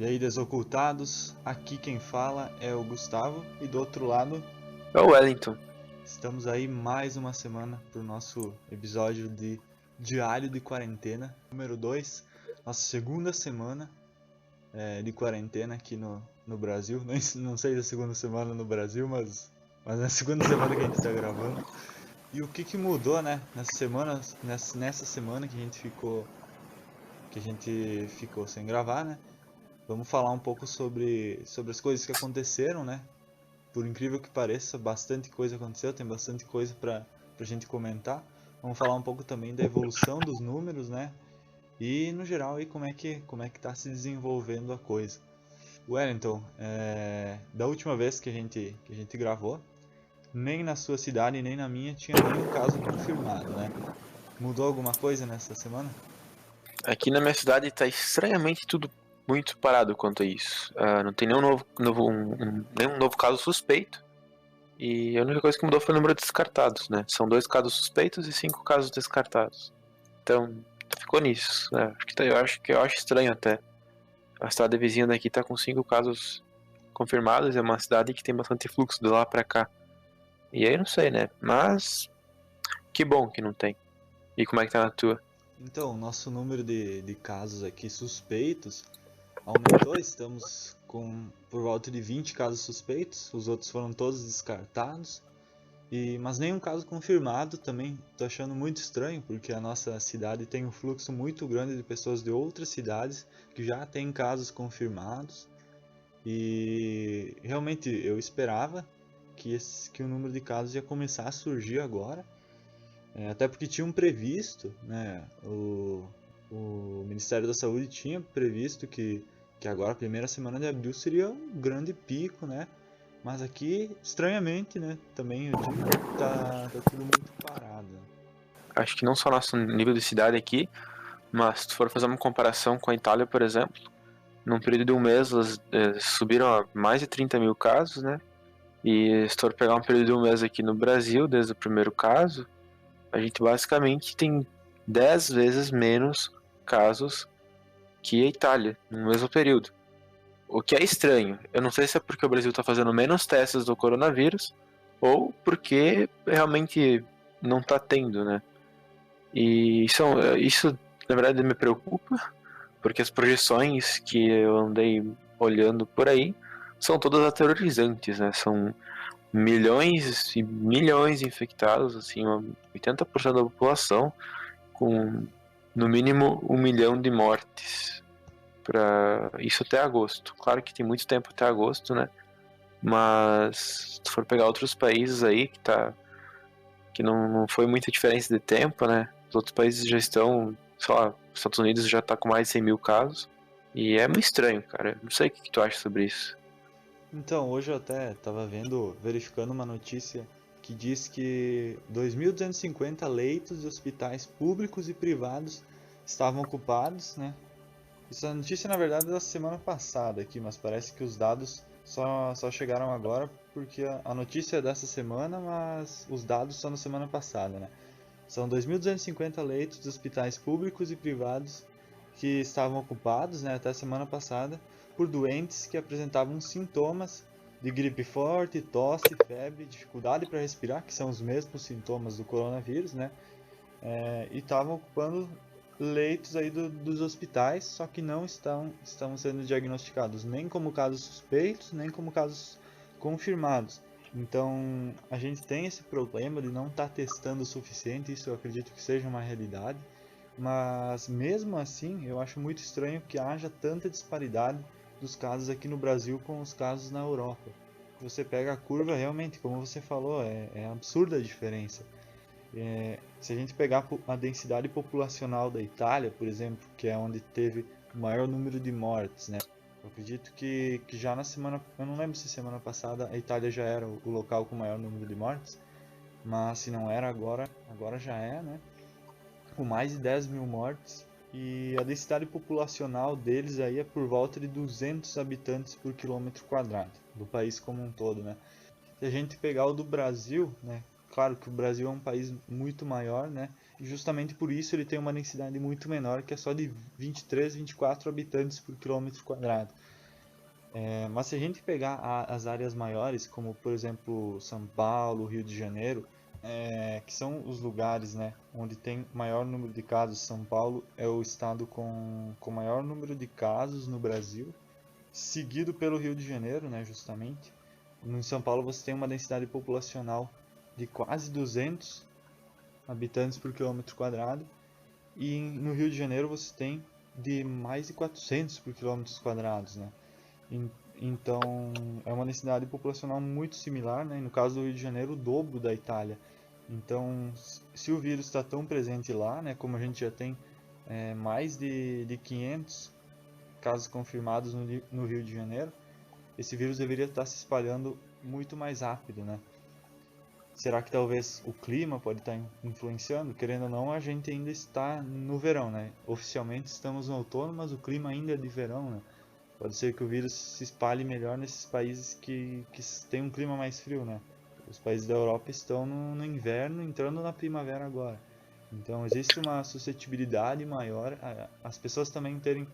E aí, desocultados, aqui quem fala é o Gustavo e do outro lado É o Wellington. estamos aí mais uma semana para o nosso episódio de Diário de Quarentena, número 2, nossa segunda semana de quarentena aqui no Brasil. Não sei se é a segunda semana no Brasil, mas é a segunda semana que a gente está gravando. E o que mudou, né, nessa semana que a gente ficou sem gravar, né? Vamos falar um pouco sobre as coisas que aconteceram, né? Por incrível que pareça, bastante coisa aconteceu, tem bastante coisa pra gente comentar. Vamos falar um pouco também da evolução dos números, né? E no geral aí como é que tá se desenvolvendo a coisa. Wellington, da última vez que a gente gravou, nem na sua cidade nem na minha tinha nenhum caso confirmado, né? Mudou alguma coisa nessa semana? Aqui na minha cidade tá estranhamente tudo muito parado quanto a isso. Não tem nenhum novo caso suspeito. E a única coisa que mudou foi o número de descartados, né? São 2 casos suspeitos e 5 casos descartados. Então, ficou nisso. Né? Eu acho estranho até. A cidade vizinha daqui tá com 5 casos confirmados. É uma cidade que tem bastante fluxo de lá pra cá. E aí não sei, né? Mas que bom que não tem. E como é que tá na tua? Então, o nosso número de casos aqui suspeitos aumentou, estamos com por volta de 20 casos suspeitos, os outros foram todos descartados, mas nenhum caso confirmado também. Estou achando muito estranho, porque a nossa cidade tem um fluxo muito grande de pessoas de outras cidades que já têm casos confirmados, e realmente eu esperava que o número de casos ia começar a surgir agora, até porque tinham previsto, né, o Ministério da Saúde tinha previsto que agora a primeira semana de abril seria um grande pico, né? Mas aqui, estranhamente, né, também eu digo, tá tudo muito parado. Acho que não só nosso nível de cidade aqui, mas se tu for fazer uma comparação com a Itália, por exemplo, num período de um mês elas subiram a mais de 30 mil casos, né? E se tu for pegar um período de um mês aqui no Brasil, desde o primeiro caso, a gente basicamente tem 10 vezes menos casos que a Itália, no mesmo período. O que é estranho. Eu não sei se é porque o Brasil está fazendo menos testes do coronavírus ou porque realmente não está tendo, né? E isso, na verdade, me preocupa, porque as projeções que eu andei olhando por aí são todas aterrorizantes, né? São milhões e milhões de infectados, assim, 80% da população, com no mínimo 1 milhão de mortes. Isso até agosto. Claro que tem muito tempo até agosto, né? Mas se tu for pegar outros países aí que não foi muita diferença de tempo, né? Os outros países já estão, sei lá, os Estados Unidos já tá com mais de 100 mil casos. E é muito estranho, cara. Não sei o que tu acha sobre isso. Então, hoje eu até estava verificando uma notícia que diz que 2.250 leitos de hospitais públicos e privados estavam ocupados, né? Essa notícia, na verdade, é da semana passada aqui, mas parece que os dados só chegaram agora porque a notícia é dessa semana, mas os dados são da semana passada, né? São 2.250 leitos de hospitais públicos e privados que estavam ocupados, né, até a semana passada, por doentes que apresentavam sintomas de gripe forte, tosse, febre, dificuldade para respirar, que são os mesmos sintomas do coronavírus, né? E estavam ocupando leitos aí dos hospitais, só que não estão sendo diagnosticados nem como casos suspeitos, nem como casos confirmados. Então, a gente tem esse problema de não estar testando o suficiente, isso eu acredito que seja uma realidade, mas mesmo assim, eu acho muito estranho que haja tanta disparidade dos casos aqui no Brasil com os casos na Europa. Você pega a curva, realmente, como você falou, é absurda a diferença. Se a gente pegar a densidade populacional da Itália, por exemplo, que é onde teve o maior número de mortes, né? Eu acredito que já na semana, eu não lembro se semana passada a Itália já era o local com o maior número de mortes, mas se não era agora já é, né? Com mais de 10 mil mortes, e a densidade populacional deles aí é por volta de 200 habitantes por quilômetro quadrado, do país como um todo, né? Se a gente pegar o do Brasil, né? Claro que o Brasil é um país muito maior, né? E justamente por isso ele tem uma densidade muito menor, que é só de 23, 24 habitantes por quilômetro quadrado. Mas se a gente pegar as áreas maiores, como por exemplo São Paulo, Rio de Janeiro, que são os lugares, né, onde tem maior número de casos. São Paulo é o estado com maior número de casos no Brasil, seguido pelo Rio de Janeiro, né, justamente. Em São Paulo você tem uma densidade populacional de quase 200 habitantes por quilômetro quadrado, e no Rio de Janeiro você tem de mais de 400 por quilômetros quadrados, né? Então é uma densidade populacional muito similar, né? E no caso do Rio de Janeiro, o dobro da Itália. Então, se o vírus está tão presente lá, né, como a gente já tem mais de 500 casos confirmados no Rio de Janeiro, esse vírus deveria estar se espalhando muito mais rápido, né? Será que talvez o clima pode estar influenciando? Querendo ou não, a gente ainda está no verão, né? Oficialmente estamos no outono, mas o clima ainda é de verão, né? Pode ser que o vírus se espalhe melhor nesses países que têm um clima mais frio, né? Os países da Europa estão no inverno, entrando na primavera agora. Então existe uma suscetibilidade maior, as pessoas também terem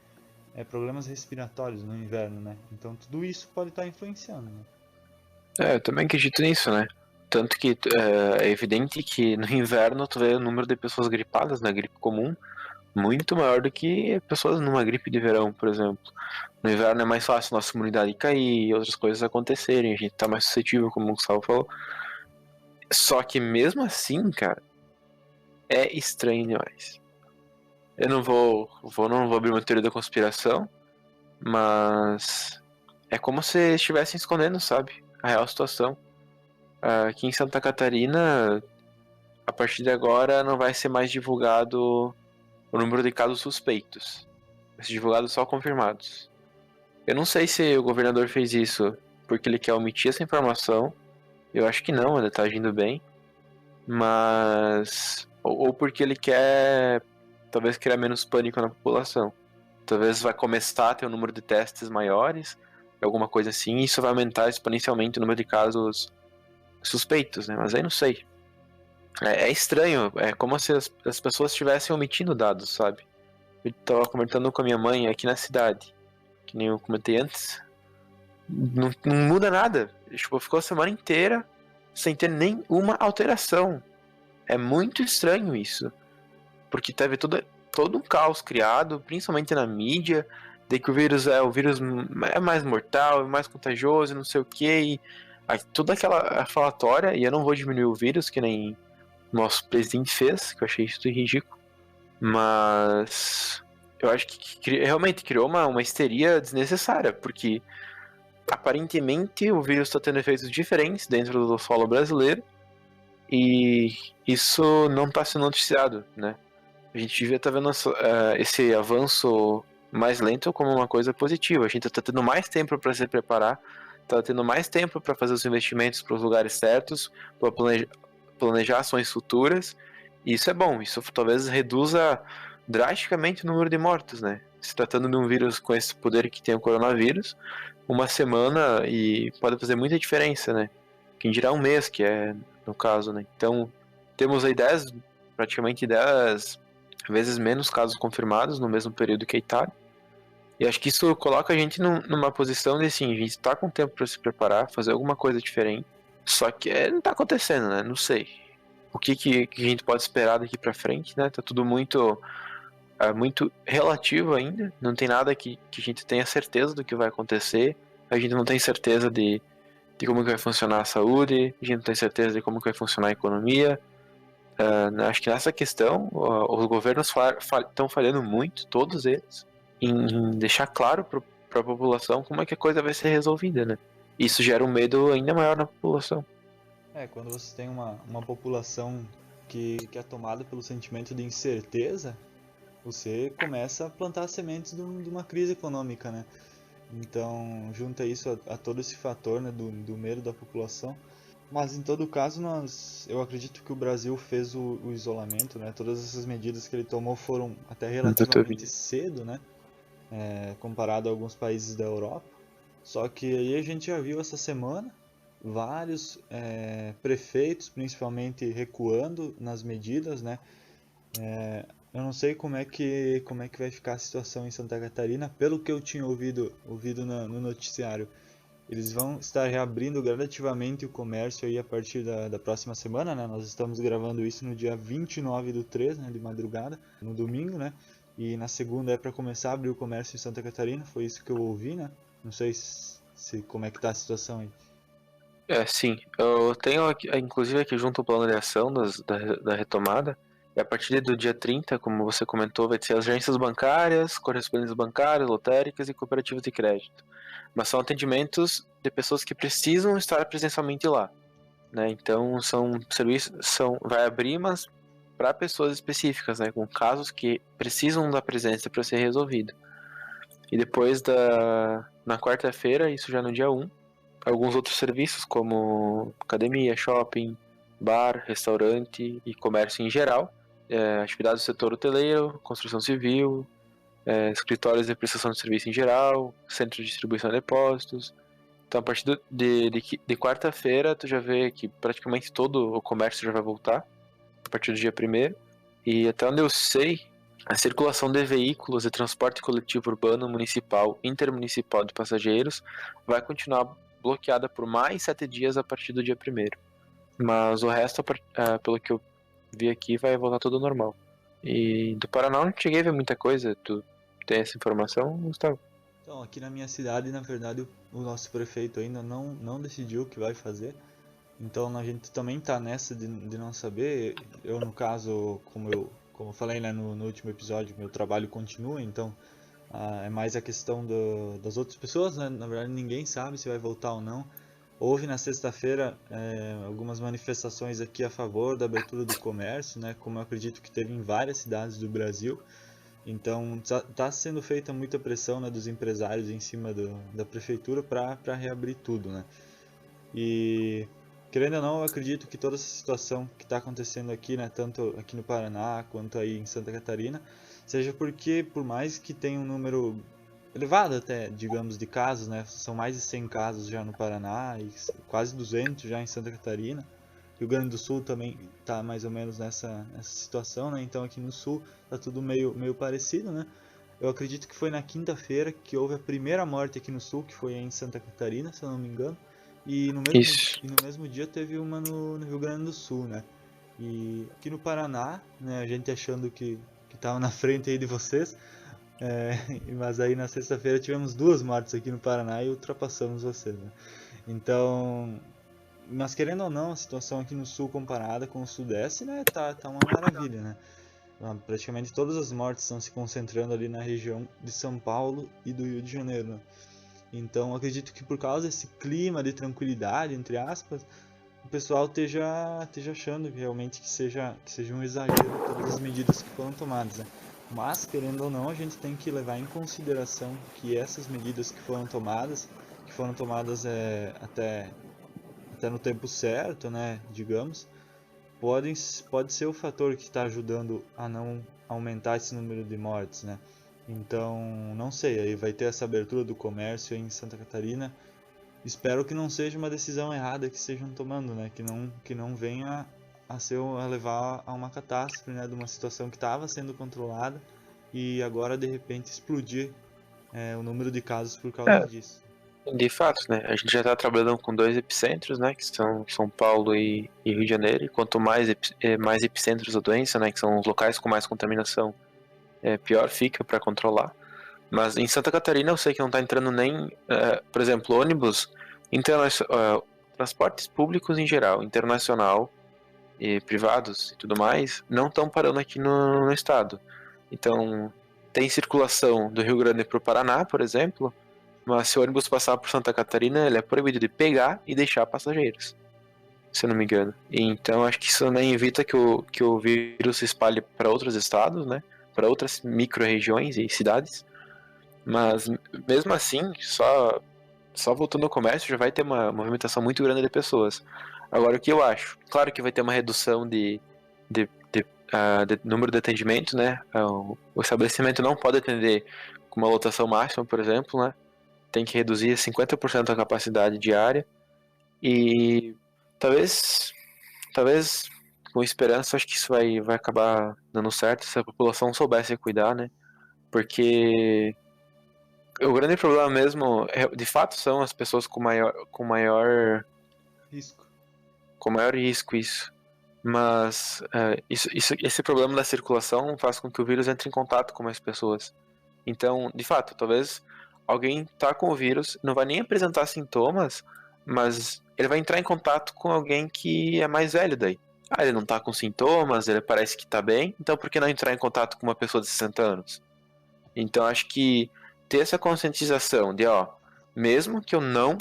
problemas respiratórios no inverno, né? Então tudo isso pode estar influenciando, né? Eu também acredito nisso, né? Tanto que é evidente que no inverno tu vê o número de pessoas gripadas na gripe comum muito maior do que pessoas numa gripe de verão, por exemplo. No inverno é mais fácil nossa imunidade cair e outras coisas acontecerem, a gente tá mais suscetível, como o Gustavo falou. Só que mesmo assim, cara, é estranho demais. Eu não vou abrir uma teoria da conspiração, mas é como se estivessem escondendo, sabe? A real situação. Aqui em Santa Catarina, a partir de agora, não vai ser mais divulgado o número de casos suspeitos. Vai ser divulgado só confirmados. Eu não sei se o governador fez isso porque ele quer omitir essa informação. Eu acho que não, ele tá agindo bem. Mas. Ou porque ele quer talvez criar menos pânico na população. Talvez vai começar a ter um número de testes maiores, alguma coisa assim, e isso vai aumentar exponencialmente o número de casos suspeitos, né? Mas aí não sei. É estranho, é como se as pessoas estivessem omitindo dados, sabe? Eu tava comentando com a minha mãe aqui na cidade, que nem eu comentei antes. Não muda nada. Tipo, ficou a semana inteira sem ter nenhuma alteração. É muito estranho isso. Porque teve todo um caos criado, principalmente na mídia, de que o vírus é mais mortal, é mais contagioso, não sei o que, e aí, toda aquela falatória, e eu não vou diminuir o vírus, que nem nosso presidente fez, que eu achei isso ridículo, mas eu acho que realmente criou uma histeria desnecessária, porque aparentemente o vírus está tendo efeitos diferentes dentro do solo brasileiro, e isso não está sendo noticiado, né? A gente devia estar vendo esse avanço mais lento como uma coisa positiva. A gente está tendo mais tempo para se preparar, está tendo mais tempo para fazer os investimentos para os lugares certos, para planejar ações futuras. E isso é bom. Isso talvez reduza drasticamente o número de mortos, né? Se tratando de um vírus com esse poder que tem o coronavírus, uma semana e pode fazer muita diferença, né? Quem dirá um mês, que é no caso, né? Então, temos aí praticamente 10 vezes menos casos confirmados no mesmo período que a Itália. E acho que isso coloca a gente numa posição de assim, a gente está com tempo para se preparar, fazer alguma coisa diferente. Só que não está acontecendo, né? Não sei. O que a gente pode esperar daqui para frente, né? Tá tudo muito relativo ainda. Não tem nada que a gente tenha certeza do que vai acontecer. A gente não tem certeza de como que vai funcionar a saúde, a gente não tem certeza de como que vai funcionar a economia. Acho que nessa questão, os governos estão falhando muito, todos eles, em deixar claro para a população como é que a coisa vai ser resolvida, né? Isso gera um medo ainda maior na população. Quando você tem uma população que é tomada pelo sentimento de incerteza, você começa a plantar sementes de uma crise econômica, né? Então, junta isso a todo esse fator, né, do medo da população. Mas em todo caso, eu acredito que o Brasil fez o isolamento, né? Todas essas medidas que ele tomou foram até relativamente cedo, né? Comparado a alguns países da Europa. Só que aí a gente já viu essa semana vários prefeitos, principalmente, recuando nas medidas, né? Eu não sei como é que vai ficar a situação em Santa Catarina, pelo que eu tinha ouvido no noticiário. Eles vão estar reabrindo gradativamente o comércio aí a partir da próxima semana, né? Nós estamos gravando isso no dia 29 do 3, né, de madrugada, no domingo, né? E na segunda é para começar a abrir o comércio em Santa Catarina, foi isso que eu ouvi, né? Não sei se como é que tá a situação aí. Sim. Eu tenho, aqui, inclusive, aqui junto o plano de ação da retomada. E a partir do dia 30, como você comentou, vai ser as agências bancárias, correspondentes bancárias, lotéricas e cooperativas de crédito. Mas são atendimentos de pessoas que precisam estar presencialmente lá, né? Então, são serviços, vai abrir, mas para pessoas específicas, né? Com casos que precisam da presença para ser resolvido. E depois na quarta-feira, isso já no dia 1, alguns outros serviços como academia, shopping, bar, restaurante e comércio em geral, atividades do setor hoteleiro, construção civil, escritórios de prestação de serviço em geral, centro de distribuição de depósitos. Então, a partir de quarta-feira, tu já vê que praticamente todo o comércio já vai voltar, a partir do dia 1º. E até onde eu sei, a circulação de veículos de transporte coletivo urbano, municipal, intermunicipal de passageiros vai continuar bloqueada por mais 7 dias a partir do dia 1º. Mas o resto, pelo que eu vi aqui, vai voltar tudo normal. E do Paraná eu não cheguei a ver muita coisa. Tu tem essa informação, Gustavo? Então, aqui na minha cidade, na verdade, o nosso prefeito ainda não decidiu o que vai fazer. Então a gente também tá nessa de não saber. Eu, no caso, como eu falei, né, no último episódio, meu trabalho continua, então é mais a questão das outras pessoas, né? Na verdade, ninguém sabe se vai voltar ou não. Houve na sexta-feira algumas manifestações aqui a favor da abertura do comércio, né? Como eu acredito que teve em várias cidades do Brasil. Então tá sendo feita muita pressão, né, dos empresários em cima da prefeitura para reabrir tudo, né? E querendo ou não, eu acredito que toda essa situação que está acontecendo aqui, né, tanto aqui no Paraná quanto aí em Santa Catarina, seja porque por mais que tenha um número elevado até, digamos, de casos, né, são mais de 100 casos já no Paraná e quase 200 já em Santa Catarina. Rio Grande do Sul também está mais ou menos nessa situação, né? Então aqui no Sul tá tudo meio parecido, né? Eu acredito que foi na quinta-feira que houve a primeira morte aqui no Sul, que foi em Santa Catarina, se eu não me engano. E no mesmo, Isso. e no mesmo dia teve uma no Rio Grande do Sul, né? E aqui no Paraná, né, a gente achando que tava na frente aí de vocês, é, mas aí na sexta-feira tivemos duas mortes aqui no Paraná e ultrapassamos vocês, né? Então, mas querendo ou não, a situação aqui no Sul comparada com o Sudeste, né, tá uma maravilha, né? Praticamente todas as mortes estão se concentrando ali na região de São Paulo e do Rio de Janeiro, né? Então acredito que por causa desse clima de tranquilidade, entre aspas, o pessoal esteja achando que realmente que seja um exagero todas as medidas que foram tomadas, né? Mas, querendo ou não, a gente tem que levar em consideração que essas medidas que foram tomadas até no tempo certo, né, digamos, pode ser o fator que está ajudando a não aumentar esse número de mortes, né? Então, não sei, aí vai ter essa abertura do comércio em Santa Catarina. Espero que não seja uma decisão errada que estejam tomando, né? Que não venha a levar a uma catástrofe, né? De uma situação que estava sendo controlada e agora de repente explodir o número de casos por causa É, disso. de fato, né? A gente já está trabalhando com 2 epicentros, né? Que são São Paulo e Rio de Janeiro. E quanto mais epicentros da doença, né? Que são os locais com mais contaminação, pior fica para controlar. Mas em Santa Catarina eu sei que não está entrando nem, por exemplo, ônibus, transportes públicos em geral, internacional e privados e tudo mais, não estão parando aqui no estado. Então, tem circulação do Rio Grande para o Paraná, por exemplo, mas se o ônibus passar por Santa Catarina, ele é proibido de pegar e deixar passageiros, se eu não me engano. E então, acho que isso também evita que o vírus se espalhe para outros estados, né? Para outras micro-regiões e cidades. Mas mesmo assim, só voltando ao comércio já vai ter uma movimentação muito grande de pessoas. Agora, o que eu acho? Claro que vai ter uma redução de número de atendimentos, né? O estabelecimento não pode atender com uma lotação máxima, por exemplo, né? Tem que reduzir 50% a capacidade diária e talvez, talvez com esperança, acho que isso vai acabar dando certo se a população soubesse cuidar, né? Porque o grande problema mesmo, de fato, são as pessoas Risco. com maior risco, isso. Mas esse problema da circulação faz com que o vírus entre em contato com mais pessoas. Então, de fato, talvez alguém tá com o vírus, não vai nem apresentar sintomas, mas ele vai entrar em contato com alguém que é mais velho daí. Ah, ele não tá com sintomas, ele parece que tá bem, então por que não entrar em contato com uma pessoa de 60 anos? Então, acho que ter essa conscientização de, ó, mesmo que eu não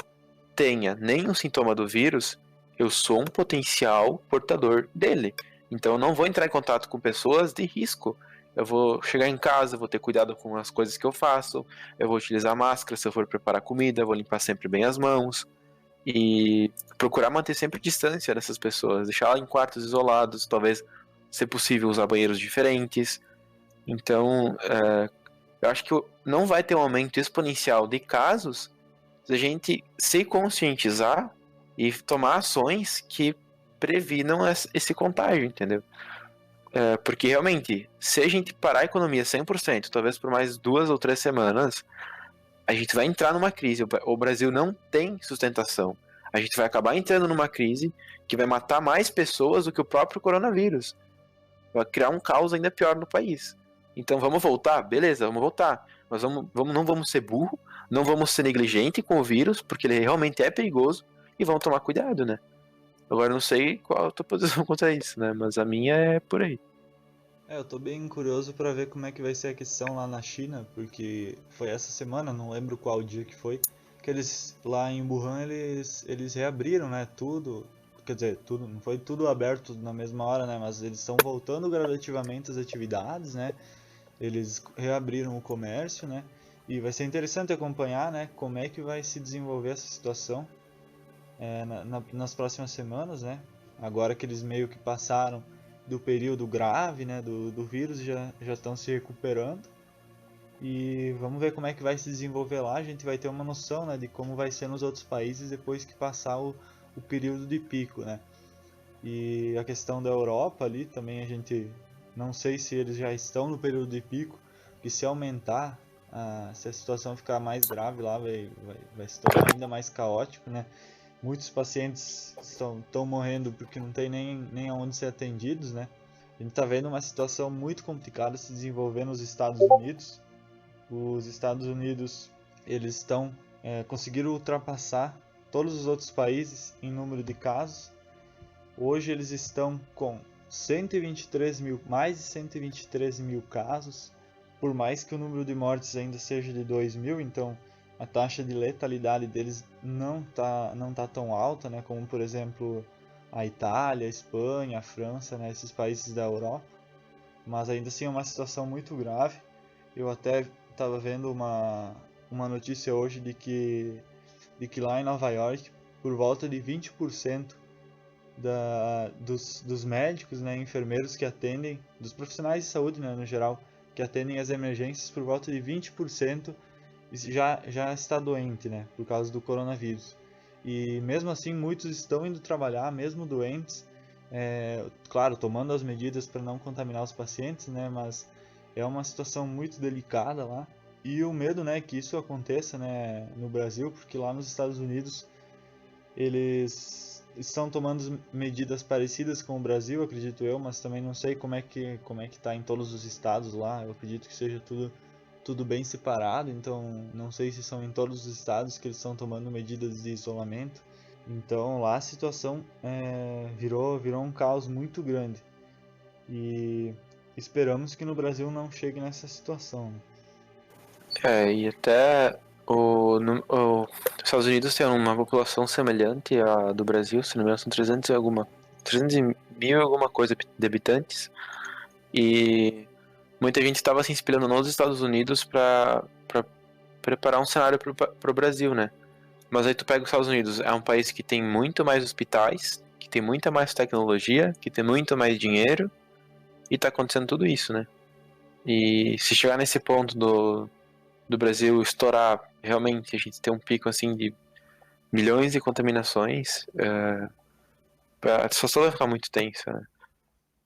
tenha nenhum sintoma do vírus, eu sou um potencial portador dele. Então eu não vou entrar em contato com pessoas de risco. Eu vou chegar em casa, vou ter cuidado com as coisas que eu faço, eu vou utilizar máscara se eu for preparar comida, eu vou limpar sempre bem as mãos e procurar manter sempre distância dessas pessoas, deixar ela em quartos isolados, talvez, se possível, usar banheiros diferentes. Então, eu acho que não vai ter um aumento exponencial de casos se a gente se conscientizar e tomar ações que previnam esse contágio, entendeu? Porque realmente, se a gente parar a economia 100%, talvez por mais 2 ou 3 semanas, a gente vai entrar numa crise. O Brasil não tem sustentação. A gente vai acabar entrando numa crise que vai matar mais pessoas do que o próprio coronavírus. Vai criar um caos ainda pior no país. Então vamos voltar? Beleza, vamos voltar. Mas não vamos ser burro, não vamos ser negligente com o vírus, porque ele realmente é perigoso, e vamos tomar cuidado, né? Agora eu não sei qual a tua posição contra isso, né? Mas a minha é por aí. Eu tô bem curioso para ver como é que vai ser a questão lá na China, porque foi essa semana, não lembro qual dia que foi, que eles lá em Wuhan eles reabriram, né, tudo, quer dizer, tudo, não foi tudo aberto na mesma hora, né, mas eles estão voltando gradativamente as atividades, né? Eles reabriram o comércio, né? E vai ser interessante acompanhar, né, como é que vai se desenvolver essa situação nas próximas semanas, né? Agora que eles meio que passaram do período grave, né, do vírus, já estão se recuperando. E vamos ver como é que vai se desenvolver lá. A gente vai ter uma noção, né, de como vai ser nos outros países depois que passar o período de pico, né? E a questão da Europa ali também a gente não sei se eles já estão no período de pico, que se aumentar, se a situação ficar mais grave lá, vai se tornar ainda mais caótico, né? Muitos pacientes estão morrendo porque não tem nem aonde ser atendidos, né? A gente está vendo uma situação muito complicada se desenvolver nos Estados Unidos. Os Estados Unidos, eles conseguiram ultrapassar todos os outros países em número de casos. Hoje eles estão com 123 mil, mais de 123 mil casos, por mais que o número de mortes ainda seja de 2 mil, então a taxa de letalidade deles não tá tão alta, né, como por exemplo a Itália, a Espanha, a França, né, esses países da Europa, mas ainda assim é uma situação muito grave. Eu até estava vendo uma notícia hoje de que lá em Nova York, por volta de 20% dos médicos, né, enfermeiros que atendem, dos profissionais de saúde, né, no geral, que atendem as emergências, por volta de 20% já está doente, né, por causa do coronavírus. E mesmo assim, muitos estão indo trabalhar, mesmo doentes, claro, tomando as medidas para não contaminar os pacientes, né, mas é uma situação muito delicada lá. E o medo, né, que isso aconteça, né, no Brasil, porque lá nos Estados Unidos eles estão tomando medidas parecidas com o Brasil, acredito eu, mas também não sei como é que tá em todos os estados lá. Eu acredito que seja tudo bem separado, então não sei se são em todos os estados que eles estão tomando medidas de isolamento. Então lá a situação virou um caos muito grande. E esperamos que no Brasil não chegue nessa situação, né? E até os Estados Unidos tem uma população semelhante à do Brasil, se não me engano, são 300 mil e alguma coisa de habitantes. E muita gente estava se inspirando nos Estados Unidos para preparar um cenário para o Brasil, né? Mas aí tu pega os Estados Unidos, é um país que tem muito mais hospitais, que tem muita mais tecnologia, que tem muito mais dinheiro, e tá acontecendo tudo isso, né? E se chegar nesse ponto do Brasil estourar, realmente a gente ter um pico assim de milhões de contaminações, a situação vai ficar muito tensa, né?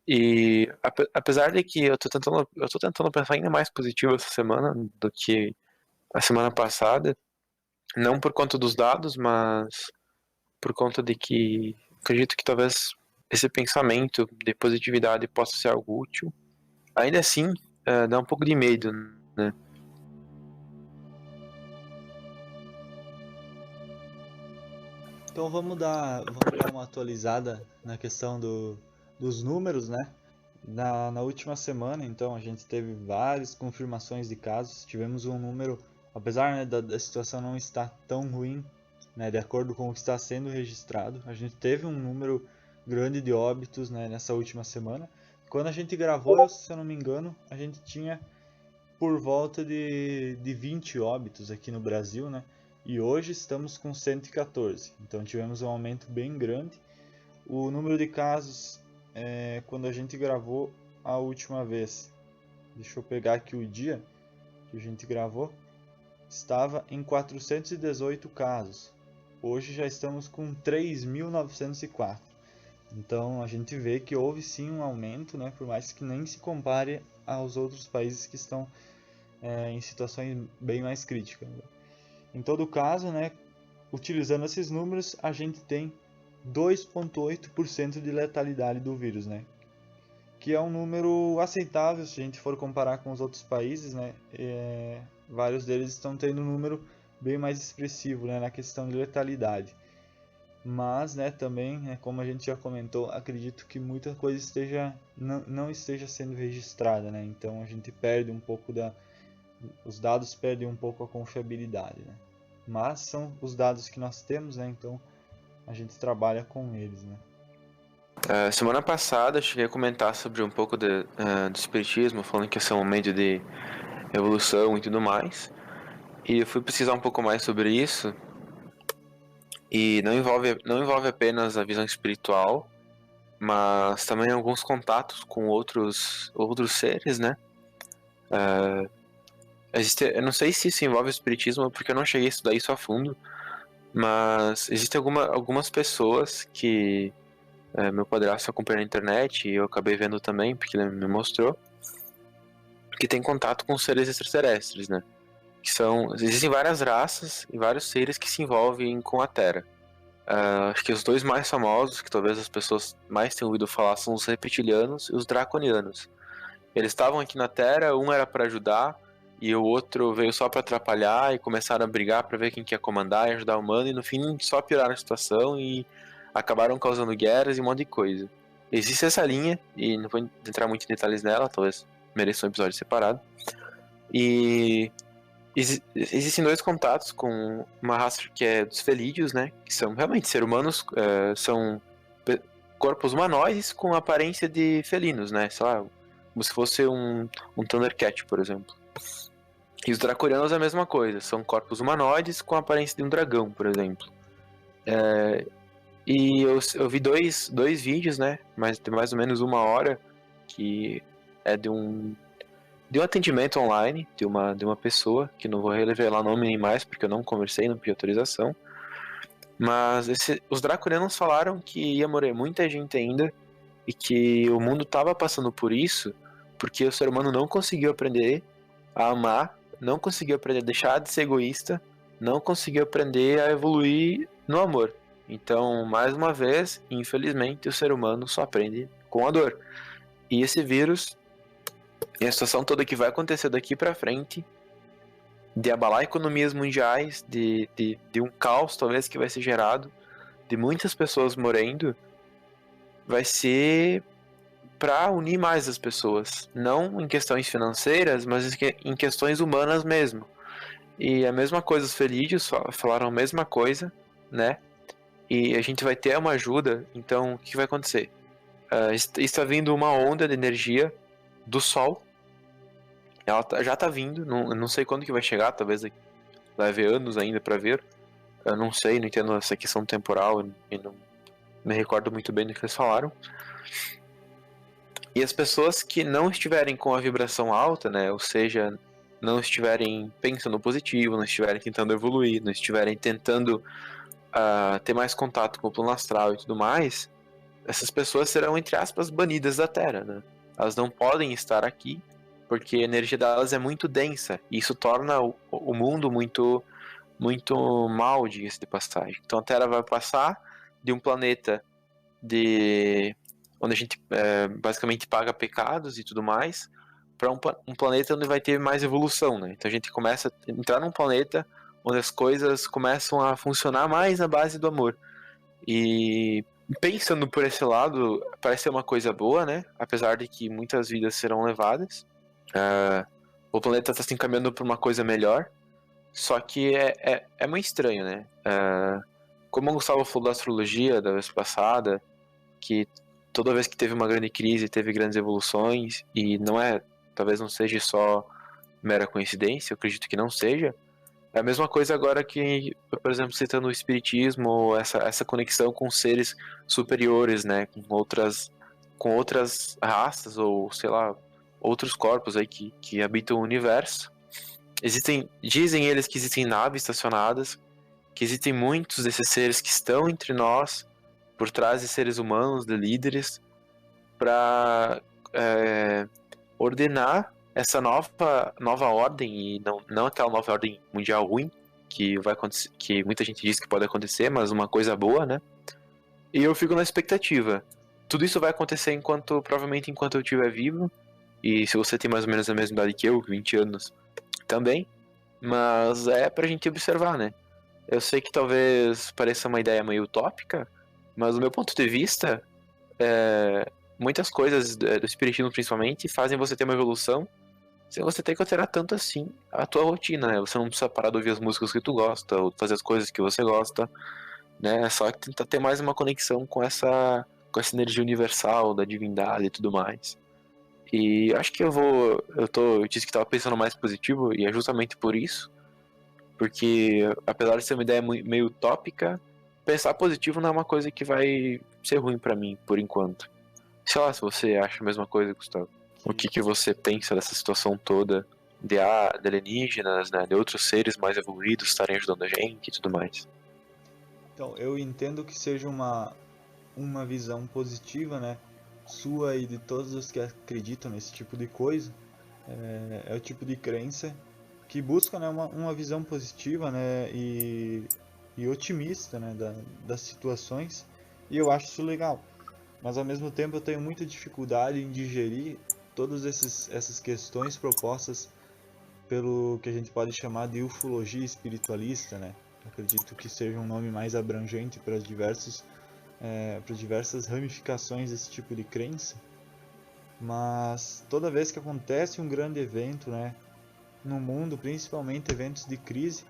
E apesar de que eu tô tentando pensar ainda mais positivo essa semana do que a semana passada, não por conta dos dados, mas por conta de que acredito que talvez esse pensamento de positividade possa ser algo útil. Ainda assim, dá um pouco de medo, né? Então vamos dar uma atualizada na questão dos números, né? Na última semana, então, a gente teve várias confirmações de casos. Tivemos um número, apesar, né, da situação não estar tão ruim, né, de acordo com o que está sendo registrado, a gente teve um número grande de óbitos, né, nessa última semana. Quando a gente gravou, se eu não me engano, a gente tinha por volta de 20 óbitos aqui no Brasil, né? E hoje estamos com 114. Então tivemos um aumento bem grande. O número de casos, quando a gente gravou a última vez, deixa eu pegar aqui o dia que a gente gravou, estava em 418 casos. Hoje já estamos com 3.904. Então a gente vê que houve sim um aumento, né, por mais que nem se compare aos outros países que estão em situações bem mais críticas. Em todo caso, né, utilizando esses números, a gente tem 2,8% de letalidade do vírus, né? Que é um número aceitável se a gente for comparar com os outros países, né? Vários deles estão tendo um número bem mais expressivo, né, na questão de letalidade. Mas, né, também, como a gente já comentou, acredito que muita coisa não esteja sendo registrada, né? Então a gente perde um pouco os dados perdem um pouco a confiabilidade, né? Mas são os dados que nós temos, né? Então a gente trabalha com eles, né? Semana passada eu cheguei a comentar sobre um pouco do espiritismo, falando que esse é um momento de evolução e tudo mais. E eu fui pesquisar um pouco mais sobre isso. E não envolve apenas a visão espiritual, mas também alguns contatos com outros seres, né? Eu não sei se isso envolve o espiritismo, porque eu não cheguei a estudar isso a fundo, mas existem algumas pessoas que meu padrasto acompanha na internet e eu acabei vendo também, porque ele me mostrou, que tem contato com seres extraterrestres, né? Existem várias raças e vários seres que se envolvem com a Terra. Acho que os dois mais famosos, que talvez as pessoas mais tenham ouvido falar, são os reptilianos e os draconianos. Eles estavam aqui na Terra, um era para ajudar e o outro veio só para atrapalhar e começaram a brigar para ver quem que ia comandar e ajudar o humano e no fim só pioraram a situação e acabaram causando guerras e um monte de coisa. Existe essa linha e não vou entrar muito em detalhes nela, talvez mereça um episódio separado. E existem dois contatos com uma raça que é dos felídeos, né? Que são realmente seres humanos, são corpos humanoides com aparência de felinos, né? Sei lá, como se fosse um Thundercat, por exemplo. E os draconianos é a mesma coisa, são corpos humanoides com a aparência de um dragão, por exemplo. E eu vi dois vídeos, né? De mais ou menos 1 hora, que é de um atendimento online de uma pessoa, que não vou revelar nome nem mais, porque eu não conversei, não pedi autorização. Mas os draconianos falaram que ia morrer muita gente ainda e que o mundo estava passando por isso porque o ser humano não conseguiu aprender a amar, não conseguiu aprender a deixar de ser egoísta, não conseguiu aprender a evoluir no amor. Então, mais uma vez, infelizmente, o ser humano só aprende com a dor. E esse vírus, e a situação toda que vai acontecer daqui para frente, de abalar economias mundiais, de um caos talvez que vai ser gerado, de muitas pessoas morrendo, vai ser para unir mais as pessoas, não em questões financeiras, mas em questões humanas mesmo. E a mesma coisa, os felídeos falaram a mesma coisa, né? E a gente vai ter uma ajuda, então o que vai acontecer? Está vindo uma onda de energia do Sol, ela já está vindo, não sei quando que vai chegar, talvez leve anos ainda para ver. Eu não sei, não entendo essa questão temporal e não me recordo muito bem do que eles falaram. E as pessoas que não estiverem com a vibração alta, né, ou seja, não estiverem pensando positivo, não estiverem tentando evoluir, não estiverem tentando ter mais contato com o plano astral e tudo mais, essas pessoas serão, entre aspas, banidas da Terra, né? Elas não podem estar aqui porque a energia delas é muito densa. E isso torna o mundo muito mal, diga-se de passagem. Então a Terra vai passar de um planeta de onde a gente basicamente paga pecados e tudo mais, para um planeta onde vai ter mais evolução, né? Então a gente começa a entrar num planeta onde as coisas começam a funcionar mais na base do amor. E pensando por esse lado, parece ser uma coisa boa, né? Apesar de que muitas vidas serão levadas. O planeta está se encaminhando para uma coisa melhor. Só que é muito estranho, né? Como o Gustavo falou da astrologia da vez passada, que toda vez que teve uma grande crise, teve grandes evoluções, e talvez não seja só mera coincidência, eu acredito que não seja. É a mesma coisa agora que, por exemplo, citando o espiritismo, essa conexão com seres superiores, né, com outras raças ou, sei lá, outros corpos aí que habitam o universo. Dizem eles que existem naves estacionadas, que existem muitos desses seres que estão entre nós, por trás de seres humanos, de líderes, para ordenar essa nova ordem, e não aquela nova ordem mundial ruim, que vai acontecer, que muita gente diz que pode acontecer, mas uma coisa boa, né? E eu fico na expectativa. Tudo isso vai acontecer provavelmente enquanto eu estiver vivo, e se você tem mais ou menos a mesma idade que eu, 20 anos também, mas é pra gente observar, né? Eu sei que talvez pareça uma ideia meio utópica, mas do meu ponto de vista, muitas coisas do espiritismo principalmente fazem você ter uma evolução sem você ter que alterar tanto assim a tua rotina, né? Você não precisa parar de ouvir as músicas que tu gosta, ou fazer as coisas que você gosta, né? É só tentar ter mais uma conexão com essa energia universal da divindade e tudo mais. E acho que eu disse que tava pensando mais positivo, e é justamente por isso, porque apesar de ser uma ideia meio utópica, pensar positivo não é uma coisa que vai ser ruim pra mim, por enquanto. Sei lá se você acha a mesma coisa, Gustavo. O Que, que você pensa dessa situação toda de alienígenas, né, de outros seres mais evoluídos estarem ajudando a gente e tudo mais? então, eu entendo que seja uma visão positiva, né? Sua e de todos os que acreditam nesse tipo de coisa. É o tipo de crença que busca, né, uma visão positiva, né, e otimista, né, das situações. E eu acho isso legal. Mas ao mesmo tempo eu tenho muita dificuldade em digerir todas essas questões propostas pelo que a gente pode chamar de ufologia espiritualista, né? Acredito que seja um nome mais abrangente para diversas ramificações desse tipo de crença. Mas toda vez que acontece um grande evento, né, no mundo, principalmente eventos de crise,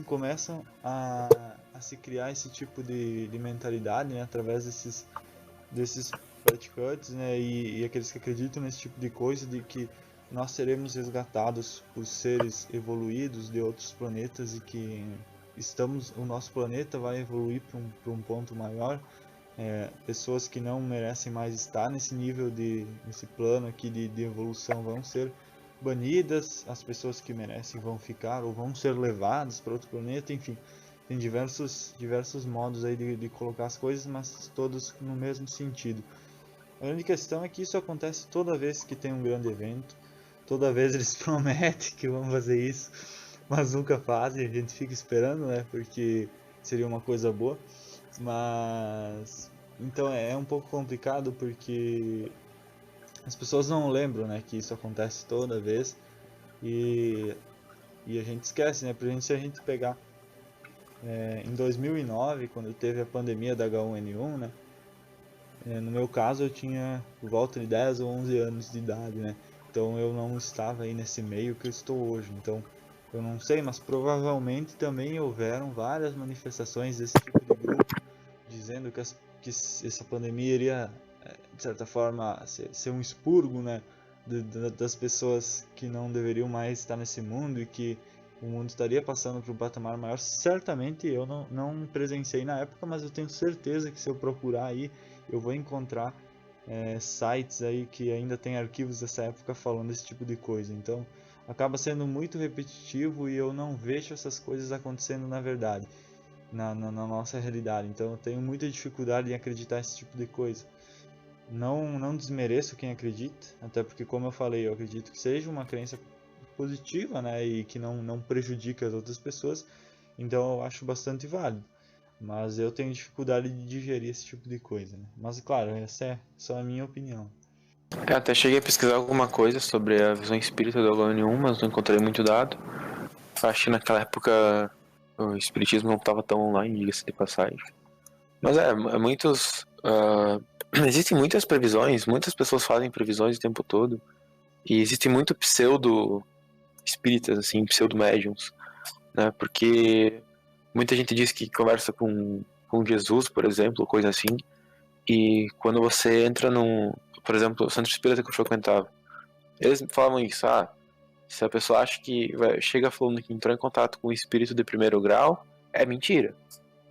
começam a se criar esse tipo de mentalidade, né, através desses praticantes, né, e aqueles que acreditam nesse tipo de coisa, de que nós seremos resgatados por seres evoluídos de outros planetas e que o nosso planeta vai evoluir para um ponto maior. Pessoas que não merecem mais estar nesse plano aqui de evolução vão ser banidas, as pessoas que merecem vão ficar ou vão ser levadas para outro planeta, enfim, tem diversos modos aí de colocar as coisas, mas todos no mesmo sentido. A grande questão é que isso acontece toda vez que tem um grande evento, toda vez eles prometem que vão fazer isso, mas nunca fazem, a gente fica esperando, né, porque seria uma coisa boa. Mas então é um pouco complicado porque as pessoas não lembram, né, que isso acontece toda vez e, e a gente esquece, né? Por exemplo, se a gente pegar em 2009, quando teve a pandemia da H1N1, né? No meu caso eu tinha por volta de 10 ou 11 anos de idade, né? Então eu não estava aí nesse meio que eu estou hoje. Então eu não sei, mas provavelmente também houveram várias manifestações desse tipo de grupo dizendo que essa pandemia iria, de certa forma, ser um expurgo, né, das pessoas que não deveriam mais estar nesse mundo e que o mundo estaria passando para um patamar maior. Certamente eu não presenciei na época, mas eu tenho certeza que se eu procurar aí, eu vou encontrar sites aí que ainda tem arquivos dessa época falando esse tipo de coisa. Então acaba sendo muito repetitivo e eu não vejo essas coisas acontecendo na verdade. na nossa realidade. Então eu tenho muita dificuldade em acreditar nesse tipo de coisa. Não desmereço quem acredita, até porque, como eu falei, eu acredito que seja uma crença positiva, né, e que não prejudica as outras pessoas, então eu acho bastante válido. Mas eu tenho dificuldade de digerir esse tipo de coisa, né? Mas claro, essa é só a minha opinião. Eu até cheguei a pesquisar alguma coisa sobre a visão espírita do HN1, mas não encontrei muito dado. Acho que naquela época o espiritismo não estava tão online, diga-se de passagem. Mas muitos. Existem muitas previsões, muitas pessoas fazem previsões o tempo todo. E existe muito pseudo espíritas, assim, pseudo médiums, né? Porque muita gente diz que conversa com Jesus, por exemplo, coisa assim. E quando você entra num. Por exemplo, o centro espírita que eu frequentava, eles falavam isso, se a pessoa acha que chega falando que entrou em contato com o espírito de primeiro grau, é mentira.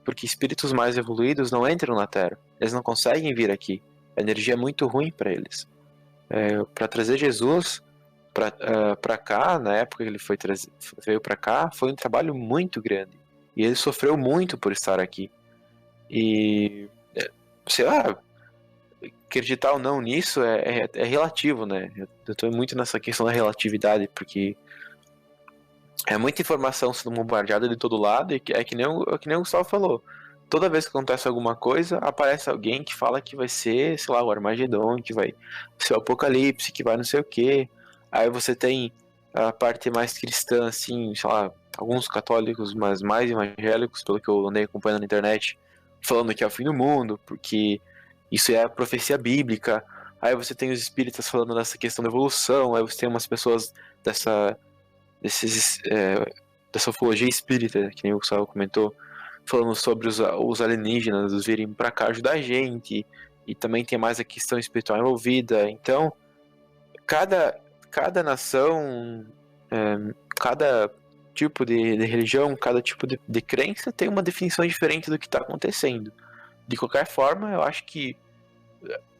Porque espíritos mais evoluídos não entram na Terra. Eles não conseguem vir aqui. A energia é muito ruim para eles. Para trazer Jesus para cá, na época que ele veio para cá, foi um trabalho muito grande. E ele sofreu muito por estar aqui. E, sei lá, acreditar ou não nisso é relativo, né? Eu tô muito nessa questão da relatividade, porque é muita informação sendo bombardeada de todo lado, e é que nem o Gustavo falou. Toda vez que acontece alguma coisa, aparece alguém que fala que vai ser, sei lá, o Armagedon, que vai ser o Apocalipse, que vai não sei o quê. Aí você tem a parte mais cristã, assim, sei lá, alguns católicos, mas mais evangélicos, pelo que eu andei acompanhando na internet, falando que é o fim do mundo, porque isso é a profecia bíblica. Aí você tem os espíritas falando dessa questão da evolução, aí você tem umas pessoas dessa desses, dessa ufologia espírita, que nem o Gustavo comentou, falando sobre os alienígenas virem para cá ajudar a gente, e também tem mais a questão espiritual envolvida. Então, cada, cada nação, cada tipo de religião, cada tipo de crença tem uma definição diferente do que está acontecendo. De qualquer forma, eu acho que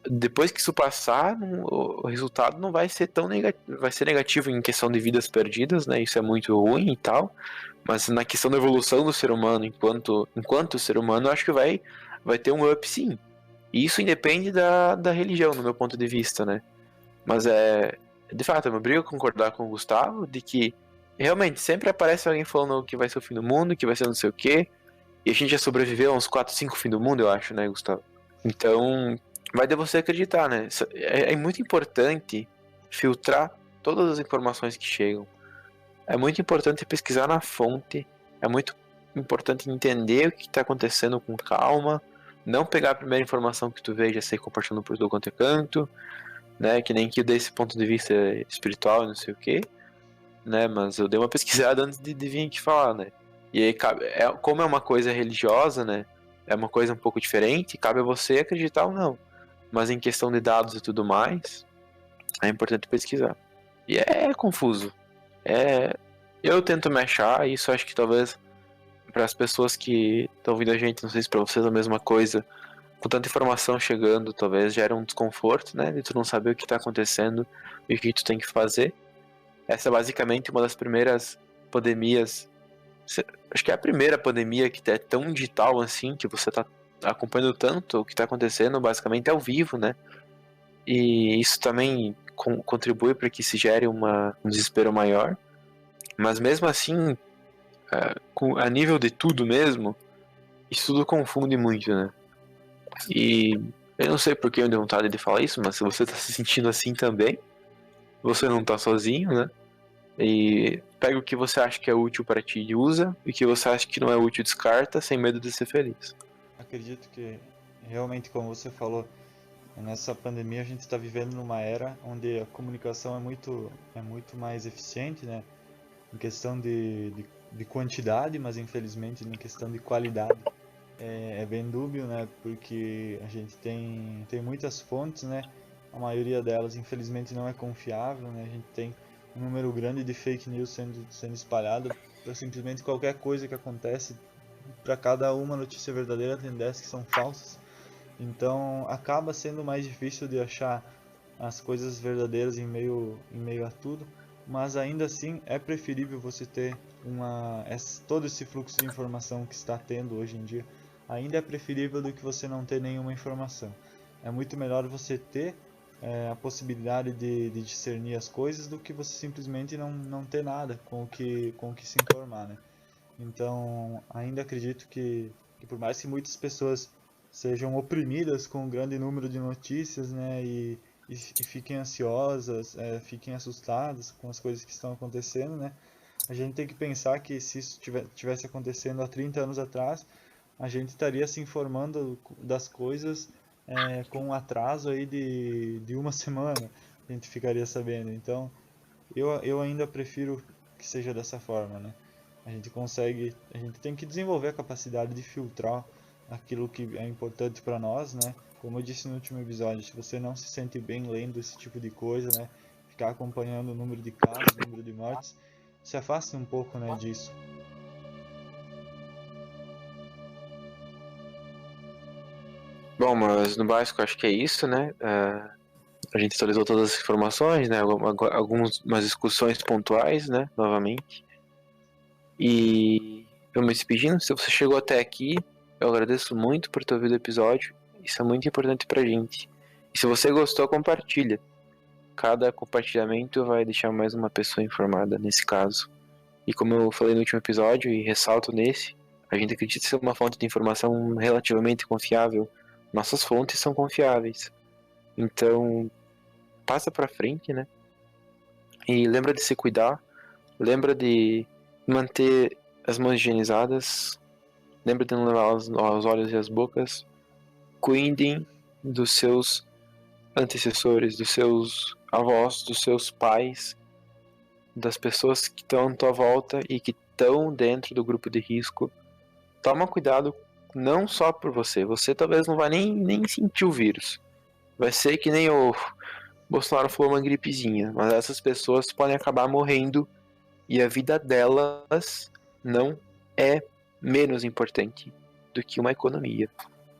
depois que isso passar, o resultado não vai ser tão negativo, vai ser negativo em questão de vidas perdidas, né? Isso é muito ruim e tal, mas na questão da evolução do ser humano enquanto ser humano, eu acho que vai ter um up sim. E isso independe da religião, no meu ponto de vista, né? Mas de fato, eu me obrigo a concordar com o Gustavo de que realmente sempre aparece alguém falando que vai ser o fim do mundo, que vai ser não sei o quê, e a gente já sobreviveu a uns 4, 5 fim do mundo, eu acho, né, Gustavo? Então, vai de você acreditar, né? É muito importante filtrar todas as informações que chegam. É muito importante pesquisar na fonte. É muito importante entender o que está acontecendo com calma. Não pegar a primeira informação que tu vê e já sair compartilhando por todo quanto é canto, né? Que nem que eu dei esse ponto de vista espiritual e não sei o quê, né? Mas eu dei uma pesquisada antes de vir aqui falar, né? E aí, como é uma coisa religiosa, né? É uma coisa um pouco diferente, cabe a você acreditar ou não. Mas em questão de dados e tudo mais, é importante pesquisar. E é confuso. É, eu tento me achar, e isso acho que talvez para as pessoas que estão ouvindo a gente, não sei se para vocês é a mesma coisa, com tanta informação chegando, talvez gere um desconforto, né? De tu não saber o que está acontecendo e o que tu tem que fazer. Essa é basicamente uma das primeiras pandemias. Acho que é a primeira pandemia que é tão digital assim, que você tá acompanhando tanto o que tá acontecendo, basicamente ao vivo, né? E isso também contribui para que se gere um desespero maior. Mas mesmo assim, a nível de tudo mesmo, isso tudo confunde muito, né? E eu não sei por que eu dei vontade de falar isso, mas se você tá se sentindo assim também, você não tá sozinho, né? E pega o que você acha que é útil para ti e usa, e o que você acha que não é útil descarta, sem medo de ser feliz. Acredito que realmente, como você falou, nessa pandemia a gente está vivendo numa era onde a comunicação é muito mais eficiente, né? Em questão de quantidade, mas infelizmente em questão de qualidade é bem dúbio, né? Porque a gente tem muitas fontes, né? A maioria delas infelizmente não é confiável, né? A gente tem um número grande de fake news sendo espalhado para simplesmente qualquer coisa que acontece. Para cada uma notícia verdadeira tem 10 que são falsas. Então acaba sendo mais difícil de achar as coisas verdadeiras em meio a tudo. mas ainda assim é preferível você ter todo esse fluxo de informação que está tendo hoje em dia, ainda é preferível do que você não ter nenhuma informação. É muito melhor você ter a possibilidade de discernir as coisas do que você simplesmente não ter nada com o que se informar, né? Então, ainda acredito que por mais que muitas pessoas sejam oprimidas com um grande número de notícias, né, e fiquem ansiosas, fiquem assustadas com as coisas que estão acontecendo, né, a gente tem que pensar que se isso tivesse acontecendo há 30 anos atrás, a gente estaria se informando das coisas com um atraso aí de uma semana, a gente ficaria sabendo. Então, eu ainda prefiro que seja dessa forma, né? A gente tem que desenvolver a capacidade de filtrar aquilo que é importante para nós, né? Como eu disse no último episódio, se você não se sente bem lendo esse tipo de coisa, né? Ficar acompanhando o número de casos, o número de mortes, se afaste um pouco, né, disso. Bom, mas no básico acho que é isso, né? A gente atualizou todas as informações, né? Algumas discussões pontuais, né? Novamente. E eu me despedindo, se você chegou até aqui, eu agradeço muito por ter ouvido o episódio. Isso é muito importante pra gente. E se você gostou, compartilha. Cada compartilhamento vai deixar mais uma pessoa informada nesse caso. E como eu falei no último episódio e ressalto nesse, a gente acredita ser uma fonte de informação relativamente confiável. Nossas fontes são confiáveis. Então, passa pra frente, né? E lembra de se cuidar, lembra de manter as mãos higienizadas, lembra de não levar os olhos e as bocas. Cuidem dos seus antecessores, dos seus avós, dos seus pais, das pessoas que estão à tua volta e que estão dentro do grupo de risco. Toma cuidado não só por você. Você talvez não vai nem sentir o vírus. Vai ser que nem o Bolsonaro falou, uma gripezinha. Mas essas pessoas podem acabar morrendo e a vida delas não é menos importante do que uma economia.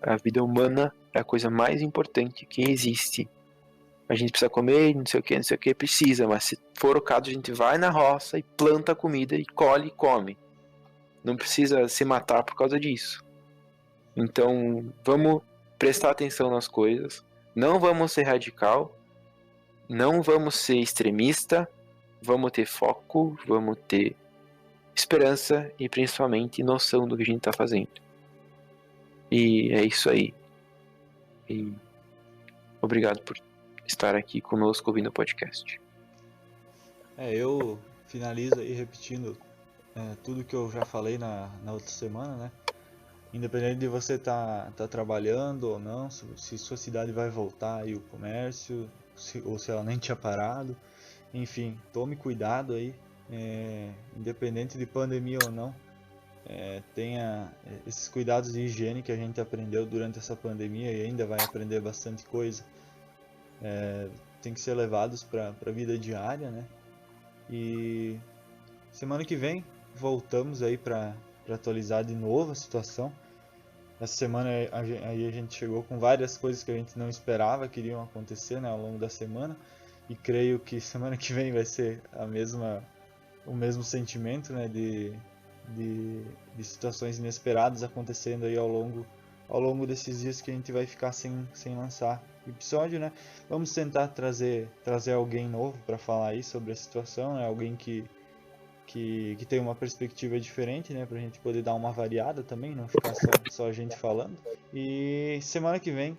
A vida humana é a coisa mais importante que existe. A gente precisa comer, não sei o que, precisa, mas se for o caso, a gente vai na roça e planta comida e colhe e come. Não precisa se matar por causa disso. Então, vamos prestar atenção nas coisas, não vamos ser radical, não vamos ser extremista, vamos ter foco, vamos ter esperança e principalmente noção do que a gente está fazendo. E é isso aí. E obrigado por estar aqui conosco ouvindo o podcast. Eu finalizo aí repetindo tudo que eu já falei na outra semana, né? Independente de você tá trabalhando ou não, se sua cidade vai voltar aí o comércio, ou se ela nem tinha parado, enfim, tome cuidado aí, independente de pandemia ou não, tenha esses cuidados de higiene que a gente aprendeu durante essa pandemia e ainda vai aprender bastante coisa, tem que ser levados para a vida diária, né? E semana que vem voltamos aí para atualizar de novo a situação. Essa semana aí a gente chegou com várias coisas que a gente não esperava que iriam acontecer, né, ao longo da semana, e creio que semana que vem vai ser o mesmo sentimento, né, de situações inesperadas acontecendo aí ao longo desses dias que a gente vai ficar sem lançar episódio, né? Vamos tentar trazer alguém novo para falar aí sobre a situação, né? Alguém que tem uma perspectiva diferente, né, pra gente poder dar uma variada também, não ficar só a gente falando. E semana que vem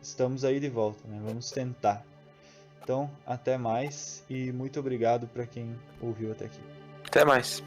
estamos aí de volta, né? Vamos tentar. Então, até mais e muito obrigado para quem ouviu até aqui. Até mais.